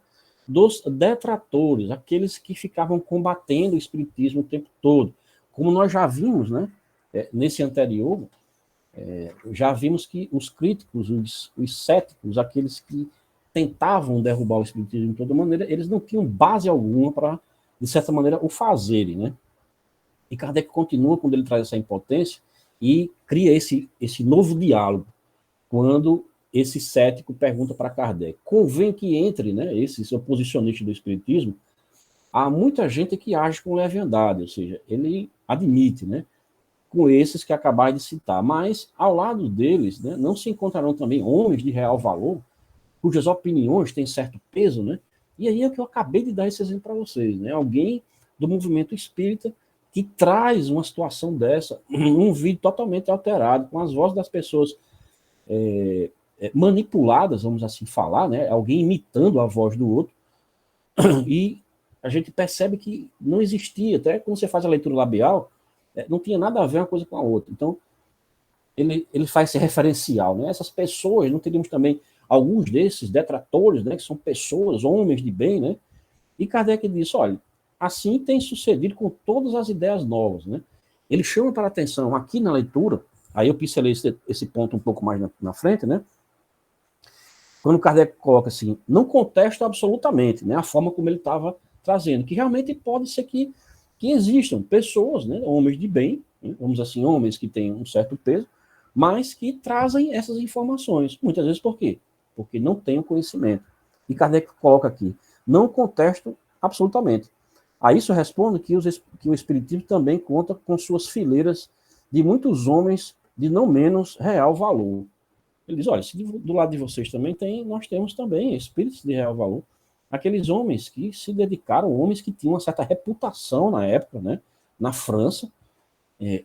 dos detratores, aqueles que ficavam combatendo o espiritismo o tempo todo. Como nós já vimos, né, nesse anterior, já vimos que os críticos, os céticos, aqueles que tentavam derrubar o espiritismo de toda maneira, eles não tinham base alguma para, de certa maneira, o fazerem, né? E Kardec continua quando ele traz essa impotência e cria esse novo diálogo, quando esse cético pergunta para Kardec: convém que entre, né, esses oposicionistas do espiritismo, há muita gente que age com leviandade, ou seja, ele admite, né, com esses que acabaram de citar, mas ao lado deles, né, não se encontrarão também homens de real valor, cujas opiniões têm certo peso, né? E aí é o que eu acabei de dar esse exemplo para vocês, né? Alguém do movimento espírita que traz uma situação dessa, um vídeo totalmente alterado, com as vozes das pessoas manipuladas, vamos assim falar, né? Alguém imitando a voz do outro, e a gente percebe que não existia, até quando você faz a leitura labial, não tinha nada a ver uma coisa com a outra. Então, ele faz esse referencial, né? Essas pessoas, não teríamos também alguns desses detratores, né, que são pessoas, homens de bem, né? E Kardec disse: olha, assim tem sucedido com todas as ideias novas, né? ele chama para a atenção aqui na leitura, aí eu pincelei esse ponto um pouco mais na frente, né? Quando Kardec coloca assim, não contesto absolutamente, né, a forma como ele estava trazendo, que realmente pode ser que existam pessoas, né, homens de bem, né, vamos assim, homens que têm um certo peso, mas que trazem essas informações. Muitas vezes por quê? Porque não têm o conhecimento. E Kardec coloca aqui, não contesto absolutamente. A isso respondo que o Espiritismo também conta com suas fileiras de muitos homens de não menos real valor. Ele diz, olha, se do lado de vocês também nós temos também espíritos de real valor. Aqueles homens que se dedicaram, homens que tinham uma certa reputação na época, né, na França,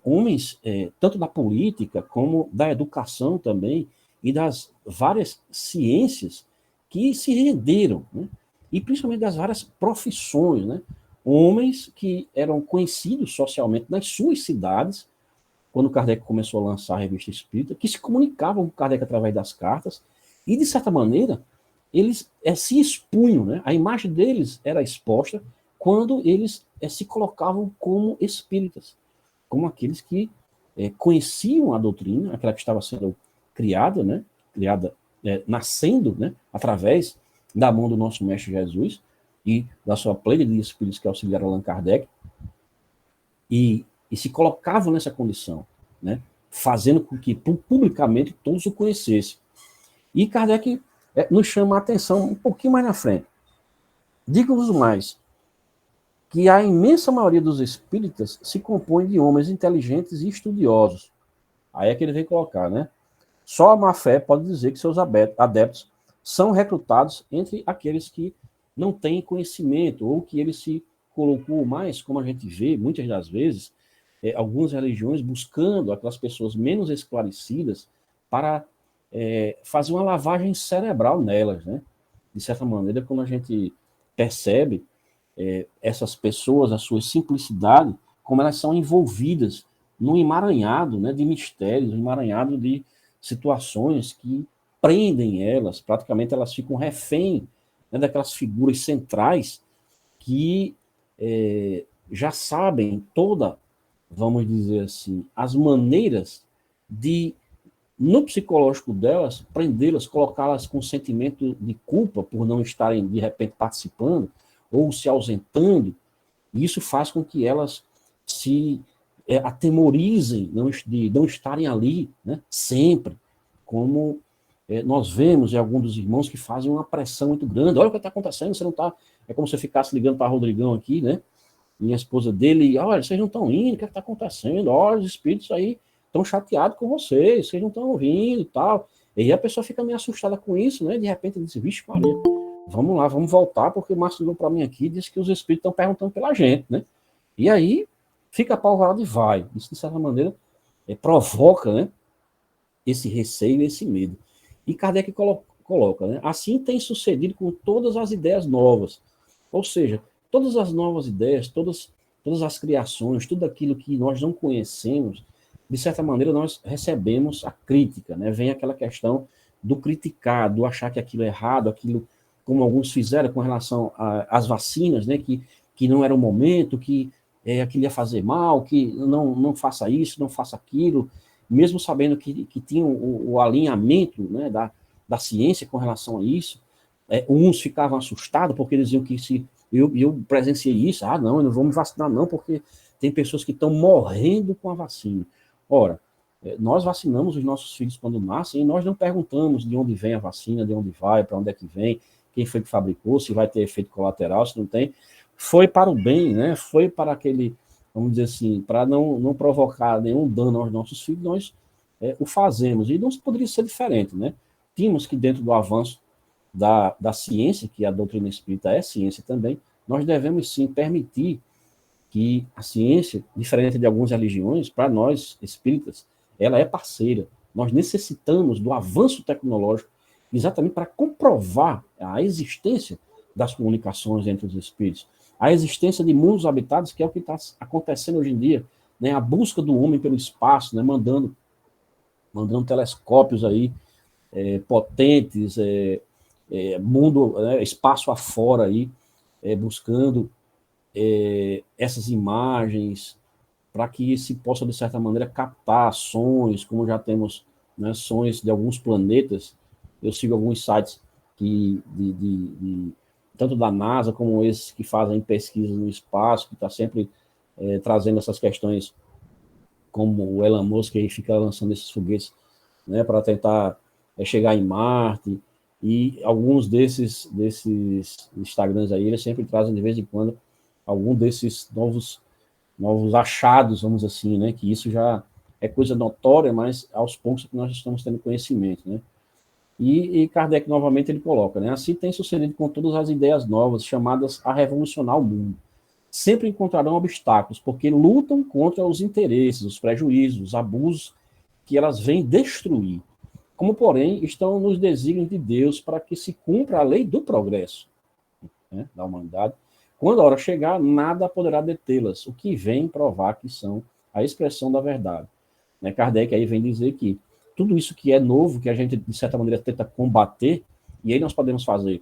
homens tanto da política como da educação também, e das várias ciências que se renderam, né, e principalmente das várias profissões, né, homens que eram conhecidos socialmente nas suas cidades, quando Kardec começou a lançar a Revista Espírita, que se comunicavam com Kardec através das cartas, e, de certa maneira, eles se expunham, né? A imagem deles era exposta quando eles se colocavam como espíritas, como aqueles que conheciam a doutrina, aquela que estava sendo criada, né? Nascendo, né? Através da mão do nosso Mestre Jesus e da sua plena de espíritos que auxiliaram Allan Kardec, e se colocavam nessa condição, né, fazendo com que publicamente todos o conhecessem. E Kardec nos chama a atenção um pouquinho mais na frente. Digo-vos mais, que a imensa maioria dos espíritas se compõe de homens inteligentes e estudiosos. Aí é que ele vem colocar, né? Só a má-fé pode dizer que seus adeptos são recrutados entre aqueles que não têm conhecimento, ou que ele se colocou mais, como a gente vê, muitas das vezes, algumas religiões buscando aquelas pessoas menos esclarecidas para fazer uma lavagem cerebral nelas, né? De certa maneira, quando a gente percebe essas pessoas, a sua simplicidade, como elas são envolvidas num emaranhado, né, de mistérios, um emaranhado de situações que prendem elas, praticamente elas ficam refém, né, daquelas figuras centrais que já sabem vamos dizer assim, as maneiras de, no psicológico delas, prendê-las, colocá-las com sentimento de culpa por não estarem, de repente, participando ou se ausentando. E isso faz com que elas se atemorizem de não estarem ali, né, sempre, como nós vemos em alguns dos irmãos que fazem uma pressão muito grande. Olha o que está acontecendo, você não está... É como se você ficasse ligando para Rodrigão aqui, né? Minha esposa dele, olha, vocês não estão indo, o que está acontecendo? Olha, os espíritos aí estão chateados com vocês não estão ouvindo e tal. E aí a pessoa fica meio assustada com isso, né? De repente ele diz, vixe, Maria, vamos lá, vamos voltar, porque o Márcio ligou para mim aqui e disse que os espíritos estão perguntando pela gente, né? E aí fica apavorado e vai. Isso, de certa maneira, provoca, né, esse receio, esse medo. E Kardec coloca, né? Assim tem sucedido com todas as ideias novas. Ou seja, todas as novas ideias, todas as criações, tudo aquilo que nós não conhecemos, de certa maneira nós recebemos a crítica, né? Vem aquela questão do criticar, do achar que aquilo é errado, aquilo, como alguns fizeram com relação às vacinas, né? Que não era o momento, que aquilo ia fazer mal, que não faça isso, não faça aquilo, mesmo sabendo que tinha o alinhamento, né, da ciência com relação a isso. Uns ficavam assustados porque eles diziam que se eu presenciei isso, não, eu não vou me vacinar não, porque tem pessoas que estão morrendo com a vacina. Ora, nós vacinamos os nossos filhos quando nascem e nós não perguntamos de onde vem a vacina, de onde vai, para onde é que vem, quem foi que fabricou, se vai ter efeito colateral, se não tem. Foi para o bem, né? Foi para aquele, vamos dizer assim, para não provocar nenhum dano aos nossos filhos, nós o fazemos. E não poderia ser diferente, né? Tínhamos que, dentro do avanço da ciência, que a doutrina espírita é ciência também, nós devemos sim permitir que a ciência, diferente de algumas religiões, para nós espíritas, ela é parceira. Nós necessitamos do avanço tecnológico exatamente para comprovar a existência das comunicações entre os espíritos, a existência de mundos habitados, que é o que está acontecendo hoje em dia, né? A busca do homem pelo espaço, né? Mandando telescópios aí potentes, mundo, espaço afora aí, buscando essas imagens, para que se possa, de certa maneira, captar sonhos, como já temos, né, sonhos de alguns planetas. Eu sigo alguns sites tanto da NASA como esses que fazem pesquisa no espaço, que está sempre trazendo essas questões, como o Elon Musk, que fica lançando esses foguetes, né, para tentar chegar em Marte, e alguns desses Instagrams aí, eles sempre trazem de vez em quando algum desses novos achados, vamos dizer assim, né, que isso já é coisa notória, mas aos poucos que nós estamos tendo conhecimento, né. E Kardec, novamente, ele coloca, né, assim tem sucedido com todas as ideias novas, chamadas a revolucionar o mundo. Sempre encontrarão obstáculos, porque lutam contra os interesses, os prejuízos, os abusos que elas vêm destruir. Como, porém, estão nos desígnios de Deus para que se cumpra a lei do progresso, né, da humanidade. Quando a hora chegar, nada poderá detê-las, o que vem provar que são a expressão da verdade. Né, Kardec aí vem dizer que tudo isso que é novo, que a gente, de certa maneira, tenta combater, e aí nós podemos fazer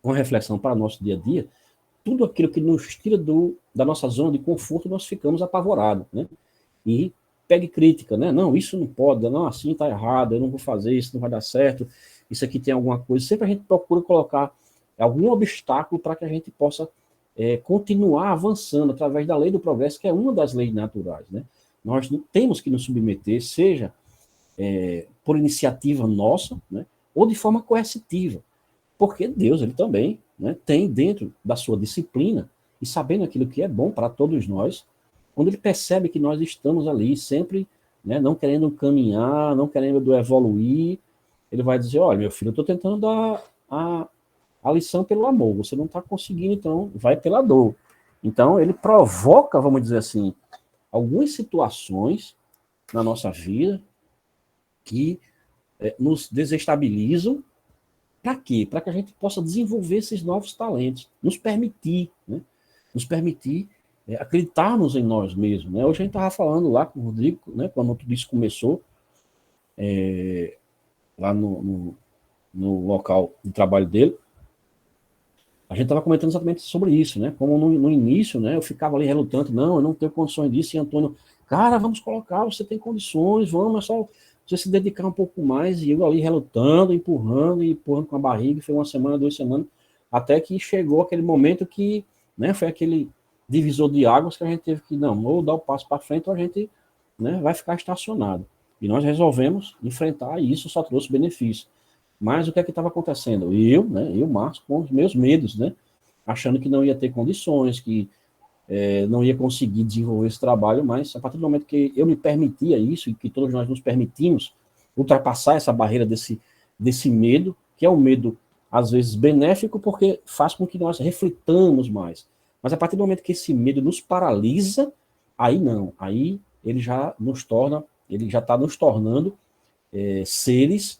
com reflexão para o nosso dia a dia, tudo aquilo que nos tira da nossa zona de conforto, nós ficamos apavorados, né? E pegue crítica, né? Não, isso não pode, não, assim está errado, eu não vou fazer, isso não vai dar certo, isso aqui tem alguma coisa. Sempre a gente procura colocar algum obstáculo para que a gente possa continuar avançando através da lei do progresso, que é uma das leis naturais, né? Nós temos que nos submeter, seja por iniciativa nossa, né, ou de forma coercitiva, porque Deus, ele também, né, tem dentro da sua disciplina, e sabendo aquilo que é bom para todos nós, quando ele percebe que nós estamos ali sempre, né, não querendo caminhar, não querendo evoluir, ele vai dizer, olha, meu filho, eu estou tentando dar a lição pelo amor, você não está conseguindo, então vai pela dor. Então, ele provoca, vamos dizer assim, algumas situações na nossa vida que nos desestabilizam. Para quê? Para que a gente possa desenvolver esses novos talentos, nos permitir, né? Nos permitir acreditarmos em nós mesmos. Né? Hoje a gente estava falando lá com o Rodrigo, né, quando tudo isso começou, lá no local de trabalho dele, a gente estava comentando exatamente sobre isso, né? Como no início, né, eu ficava ali relutante, não, eu não tenho condições disso, e Antônio, cara, vamos colocar, você tem condições, vamos, é só você se dedicar um pouco mais, e eu ali relutando, empurrando com a barriga, foi uma semana, 2 semanas, até que chegou aquele momento que, né, foi aquele divisor de águas que a gente teve que, não, ou dar o passo para frente, ou a gente, né, vai ficar estacionado. E nós resolvemos enfrentar, e isso só trouxe benefício. Mas o que é que estava acontecendo? Eu, Márcio, com os meus medos, né, achando que não ia ter condições, que não ia conseguir desenvolver esse trabalho, mas a partir do momento que eu me permitia isso, e que todos nós nos permitimos ultrapassar essa barreira desse medo, que é um medo, às vezes, benéfico, porque faz com que nós reflitamos mais. Mas a partir do momento que esse medo nos paralisa, aí não, aí ele já está nos tornando seres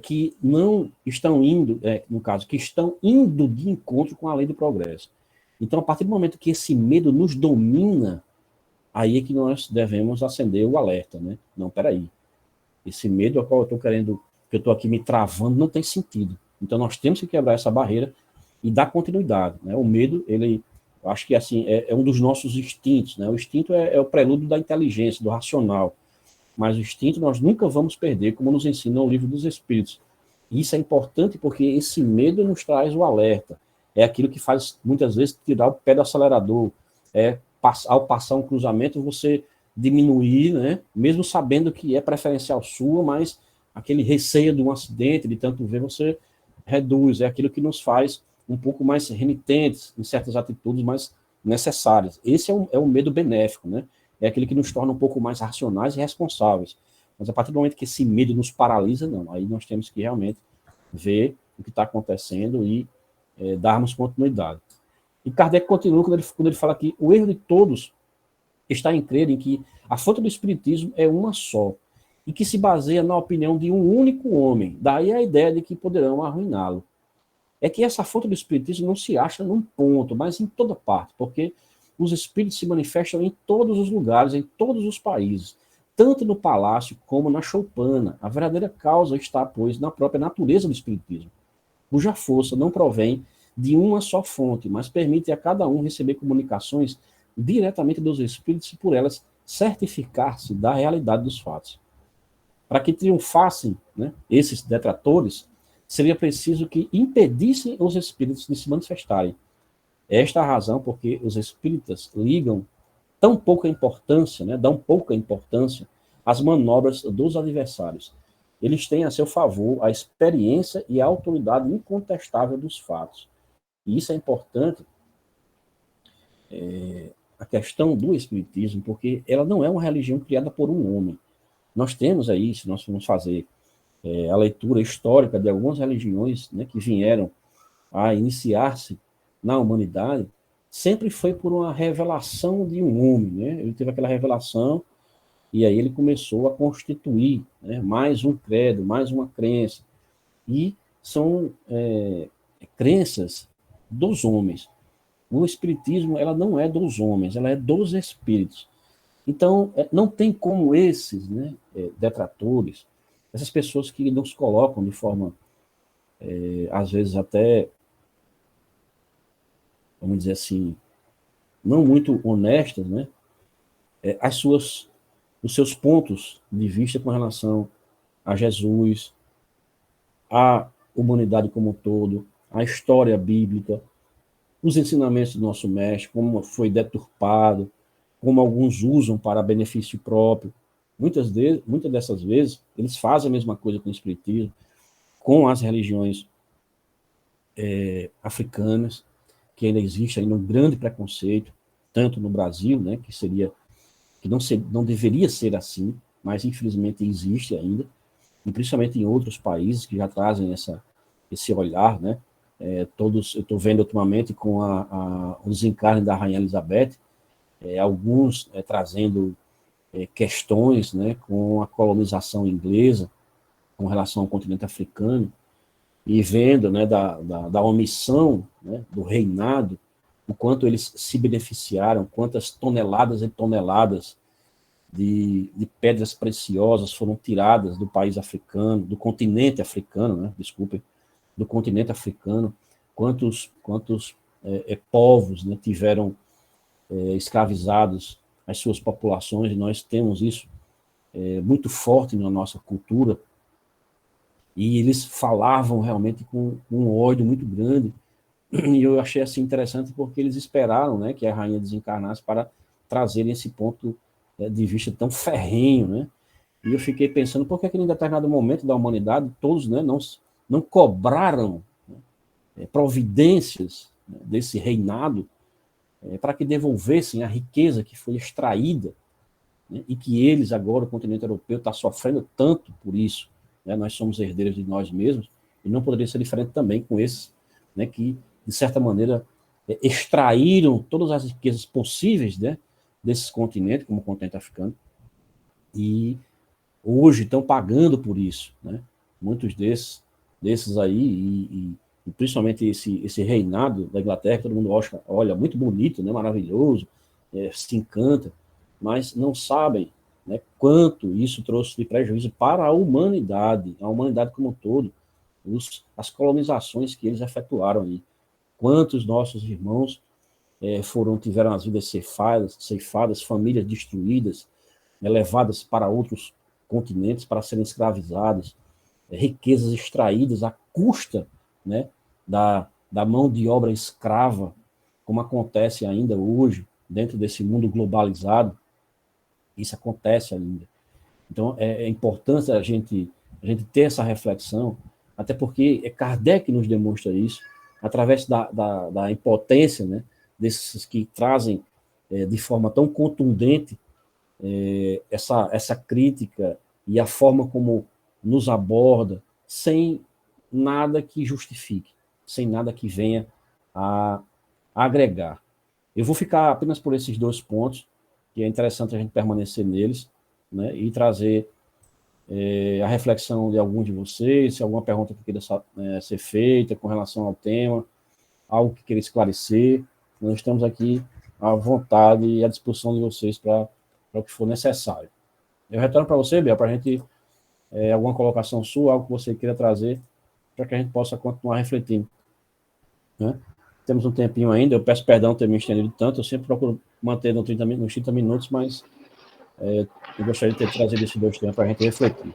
que não estão indo, no caso, que estão indo de encontro com a lei do progresso. Então, a partir do momento que esse medo nos domina, aí é que nós devemos acender o alerta, né? Não, peraí. Esse medo ao qual eu estou querendo, que eu estou aqui me travando, não tem sentido. Então, nós temos que quebrar essa barreira e dar continuidade, né? O medo, eu acho que assim, é um dos nossos instintos, né? O instinto é o prelúdio da inteligência, do racional. Mas o instinto nós nunca vamos perder, como nos ensina o Livro dos Espíritos. E isso é importante porque esse medo nos traz o alerta. É aquilo que faz, muitas vezes, tirar o pé do acelerador. Ao passar um cruzamento, você diminuir, né? Mesmo sabendo que é preferencial sua, mas aquele receio de um acidente, de tanto ver, você reduz. É aquilo que nos faz um pouco mais renitentes em certas atitudes mais necessárias. Esse é um medo benéfico, né? É aquele que nos torna um pouco mais racionais e responsáveis. Mas a partir do momento que esse medo nos paralisa, não. Aí nós temos que realmente ver o que está acontecendo e darmos continuidade. E Kardec continua quando ele fala que o erro de todos está em crer em que a fonte do espiritismo é uma só, e que se baseia na opinião de um único homem. Daí a ideia de que poderão arruiná-lo. É que essa fonte do espiritismo não se acha num ponto, mas em toda parte, porque os espíritos se manifestam em todos os lugares, em todos os países, tanto no palácio como na choupana. A verdadeira causa está, pois, na própria natureza do espiritismo, cuja força não provém de uma só fonte, mas permite a cada um receber comunicações diretamente dos espíritos e por elas certificar-se da realidade dos fatos. Para que triunfassem, né, esses detratores, seria preciso que impedissem os espíritos de se manifestarem. Esta é a razão porque os espíritas ligam tão pouca importância, né, dão pouca importância às manobras dos adversários. Eles têm a seu favor a experiência e a autoridade incontestável dos fatos. E isso é importante, a questão do espiritismo, porque ela não é uma religião criada por um homem. Nós temos aí, se nós formos fazer a leitura histórica de algumas religiões, né, que vieram a iniciar-se na humanidade, sempre foi por uma revelação de um homem, né? Ele teve aquela revelação e aí ele começou a constituir, né, mais um credo, mais uma crença. E são crenças dos homens. O espiritismo, ela não é dos homens, ela é dos espíritos. Então, não tem como esses, né, detratores, essas pessoas que nos colocam de forma, às vezes até, vamos dizer assim, não muito honestas, né, os seus pontos de vista com relação a Jesus, a humanidade como um todo, a história bíblica, os ensinamentos do nosso mestre, como foi deturpado, como alguns usam para benefício próprio. Muitas dessas vezes, eles fazem a mesma coisa com o espiritismo, com as religiões africanas, que ainda existe ainda um grande preconceito, tanto no Brasil, né, que não deveria ser assim, mas infelizmente existe ainda, e principalmente em outros países que já trazem esse olhar, né? Eu estou vendo ultimamente com o desencarne da Rainha Elizabeth, alguns trazendo questões, né, com a colonização inglesa com relação ao continente africano, e vendo, né, da omissão, né, do reinado, o quanto eles se beneficiaram, quantas toneladas e toneladas de pedras preciosas foram tiradas do país africano, do continente africano, né, desculpem, do continente africano, quantos povos, né, tiveram escravizados as suas populações, e nós temos isso muito forte na nossa cultura, e eles falavam realmente com um ódio muito grande, e eu achei assim interessante porque eles esperaram, né, que a rainha desencarnasse para trazerem esse ponto de vista tão ferrenho, né? E eu fiquei pensando, por que em determinado momento da humanidade todos, né, não cobraram, né, providências, né, desse reinado para que devolvessem a riqueza que foi extraída, né, e que eles agora, o continente europeu, está sofrendo tanto por isso, né? Nós somos herdeiros de nós mesmos, e não poderia ser diferente também com esses, né, que, de certa maneira, extraíram todas as riquezas possíveis, né, desses continentes, como o continente africano, e hoje estão pagando por isso, né? Muitos desses aí, e principalmente esse reinado da Inglaterra, todo mundo olha muito bonito, né, maravilhoso, se encanta, mas não sabem, né, quanto isso trouxe de prejuízo para a humanidade como um todo, as colonizações que eles efetuaram aí. Quantos nossos irmãos tiveram as vidas ceifadas, famílias destruídas, levadas para outros continentes para serem escravizados, riquezas extraídas à custa, né, da mão de obra escrava, como acontece ainda hoje, dentro desse mundo globalizado. Isso acontece ainda. Então, é importante a gente ter essa reflexão, até porque Kardec nos demonstra isso, através da impotência, né, desses que trazem de forma tão contundente essa crítica e a forma como nos aborda, sem nada que justifique, sem nada que venha a agregar. Eu vou ficar apenas por esses 2 pontos, que é interessante a gente permanecer neles, né, e trazer a reflexão de alguns de vocês, se alguma pergunta que queira ser feita com relação ao tema, algo que queira esclarecer, nós estamos aqui à vontade e à disposição de vocês para o que for necessário. Eu retorno para você, Bel, para a gente, alguma colocação sua, algo que você queira trazer, para que a gente possa continuar refletindo, né? Temos um tempinho ainda, eu peço perdão por ter me estendido tanto, eu sempre procuro manter nos 30 minutos, mas eu gostaria de ter trazido esses 2 temas para a gente refletir.